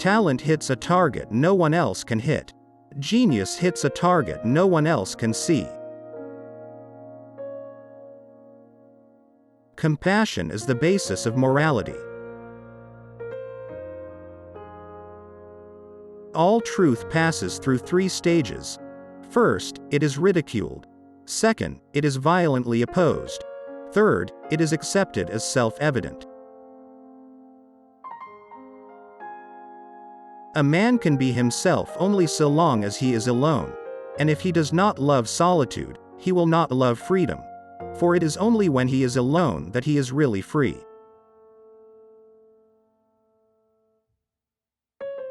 Talent hits a target no one else can hit. Genius hits a target no one else can see. Compassion is the basis of morality. All truth passes through 3 stages. First, it is ridiculed. Second, it is violently opposed. Third, it is accepted as self-evident. A man can be himself only so long as he is alone. And if he does not love solitude, he will not love freedom. For it is only when he is alone that he is really free.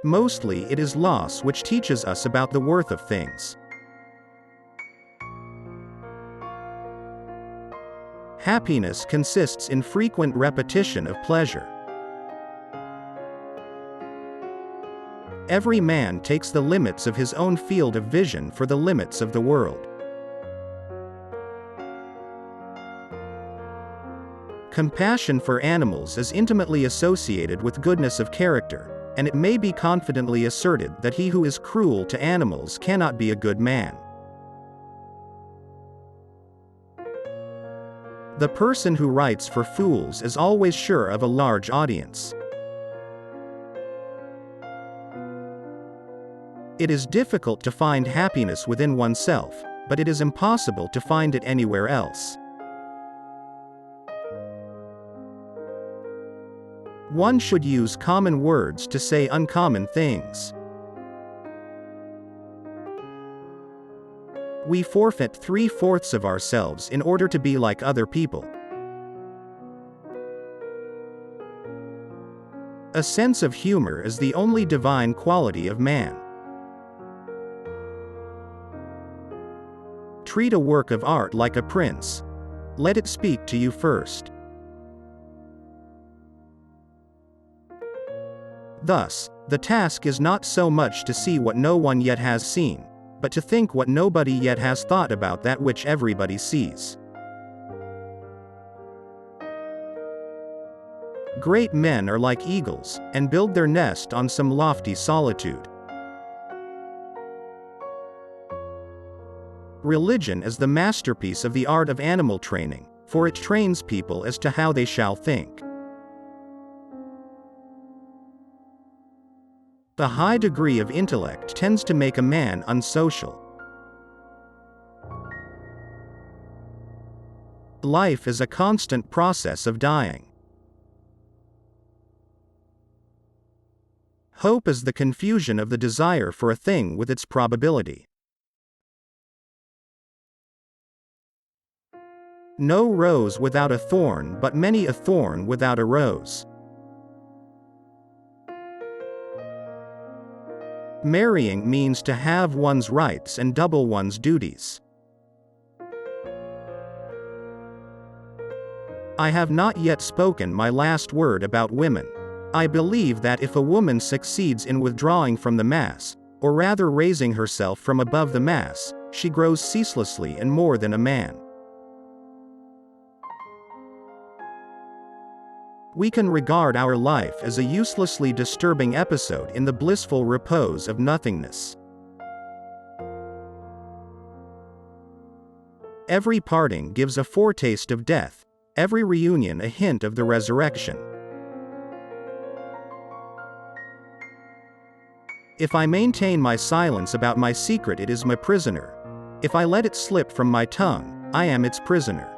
Mostly it is loss which teaches us about the worth of things. Happiness consists in frequent repetition of pleasure. Every man takes the limits of his own field of vision for the limits of the world. Compassion for animals is intimately associated with goodness of character, and it may be confidently asserted that he who is cruel to animals cannot be a good man. The person who writes for fools is always sure of a large audience. It is difficult to find happiness within oneself, but it is impossible to find it anywhere else. One should use common words to say uncommon things. We forfeit 3/4 of ourselves in order to be like other people. A sense of humor is the only divine quality of man. Treat a work of art like a prince. Let it speak to you first. Thus, the task is not so much to see what no one yet has seen, but to think what nobody yet has thought about that which everybody sees. Great men are like eagles, and build their nest on some lofty solitude. Religion is the masterpiece of the art of animal training, for it trains people as to how they shall think. The high degree of intellect tends to make a man unsocial. Life is a constant process of dying. Hope is the confusion of the desire for a thing with its probability. No rose without a thorn, but many a thorn without a rose. Marrying means to have one's rights and double one's duties. I have not yet spoken my last word about women. I believe that if a woman succeeds in withdrawing from the mass, or rather raising herself from above the mass, she grows ceaselessly and more than a man. We can regard our life as a uselessly disturbing episode in the blissful repose of nothingness. Every parting gives a foretaste of death, every reunion a hint of the resurrection. If I maintain my silence about my secret, it is my prisoner. If I let it slip from my tongue, I am its prisoner.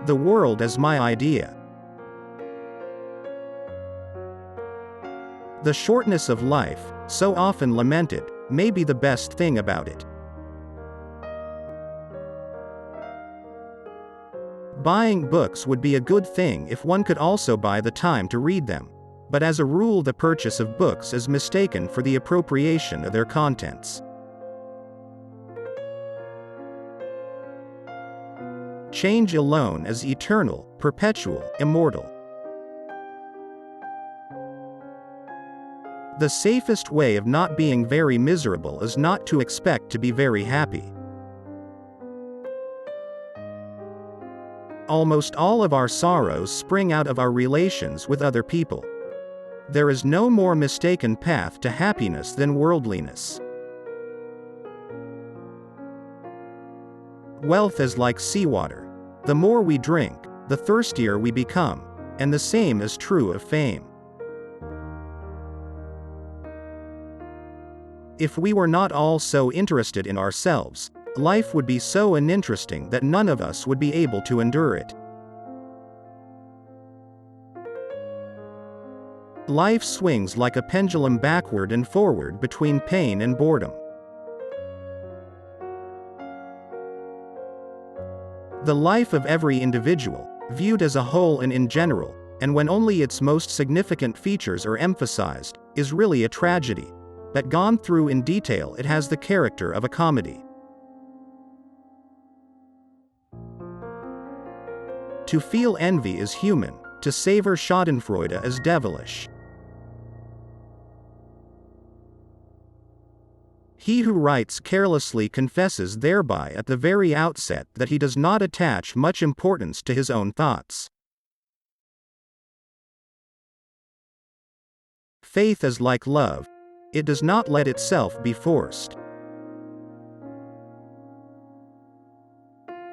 The world as my idea. The shortness of life, so often lamented, may be the best thing about it. Buying books would be a good thing if one could also buy the time to read them, but as a rule the purchase of books is mistaken for the appropriation of their contents. Change alone is eternal, perpetual, immortal. The safest way of not being very miserable is not to expect to be very happy. Almost all of our sorrows spring out of our relations with other people. There is no more mistaken path to happiness than worldliness. Wealth is like seawater. The more we drink, the thirstier we become, and the same is true of fame. If we were not all so interested in ourselves, life would be so uninteresting that none of us would be able to endure it. Life swings like a pendulum backward and forward between pain and boredom. The life of every individual, viewed as a whole and in general, and when only its most significant features are emphasized, is really a tragedy. But gone through in detail, it has the character of a comedy. To feel envy is human, to savor schadenfreude is devilish. He who writes carelessly confesses thereby at the very outset that he does not attach much importance to his own thoughts. Faith is like love. It does not let itself be forced.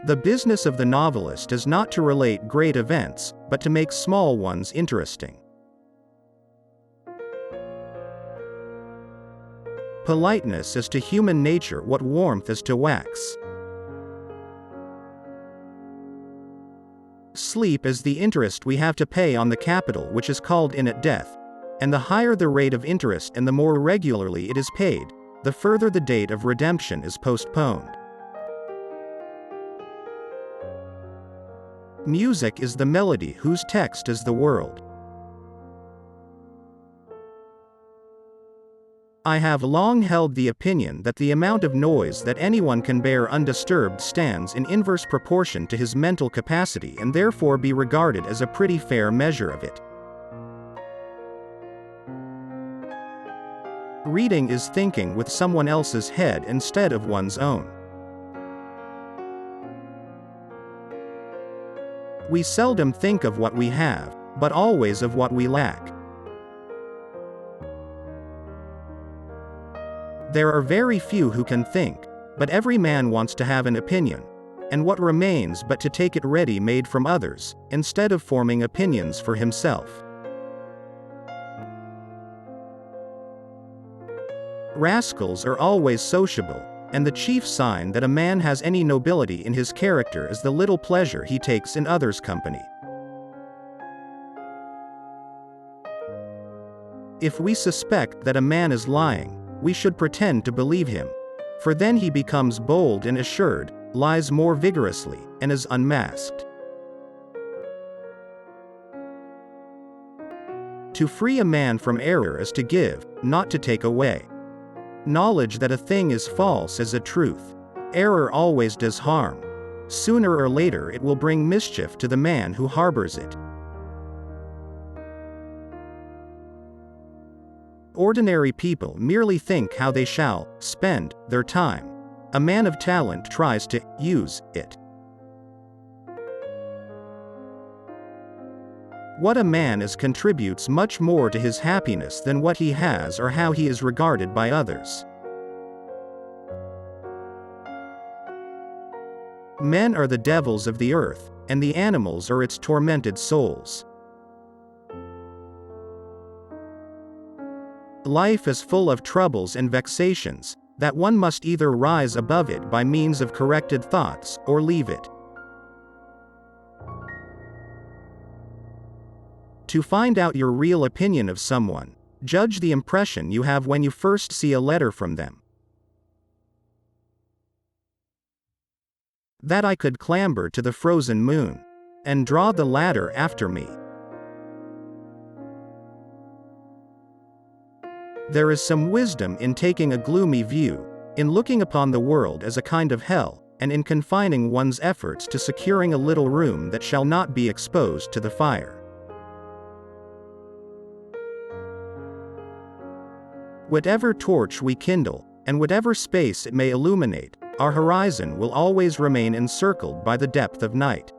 The business of the novelist is not to relate great events, but to make small ones interesting. Politeness is to human nature what warmth is to wax. Sleep is the interest we have to pay on the capital which is called in at death, and the higher the rate of interest and the more regularly it is paid, the further the date of redemption is postponed. Music is the melody whose text is the world. I have long held the opinion that the amount of noise that anyone can bear undisturbed stands in inverse proportion to his mental capacity and therefore be regarded as a pretty fair measure of it. Reading is thinking with someone else's head instead of one's own. We seldom think of what we have, but always of what we lack. There are very few who can think, but every man wants to have an opinion, and what remains but to take it ready-made from others, instead of forming opinions for himself. Rascals are always sociable, and the chief sign that a man has any nobility in his character is the little pleasure he takes in others' company. If we suspect that a man is lying, we should pretend to believe him, for then he becomes bold and assured, lies more vigorously, and is unmasked. To free a man from error is to give, not to take away. Knowledge that a thing is false is a truth. Error always does harm. Sooner or later it will bring mischief to the man who harbors it. Ordinary people merely think how they shall spend their time. A man of talent tries to use it. What a man is contributes much more to his happiness than what he has or how he is regarded by others. Men are the devils of the earth, and the animals are its tormented souls. Life is full of troubles and vexations, that one must either rise above it by means of corrected thoughts, or leave it. To find out your real opinion of someone, judge the impression you have when you first see a letter from them. That I could clamber to the frozen moon, and draw the ladder after me. There is some wisdom in taking a gloomy view, in looking upon the world as a kind of hell, and in confining one's efforts to securing a little room that shall not be exposed to the fire. Whatever torch we kindle, and whatever space it may illuminate, our horizon will always remain encircled by the depth of night.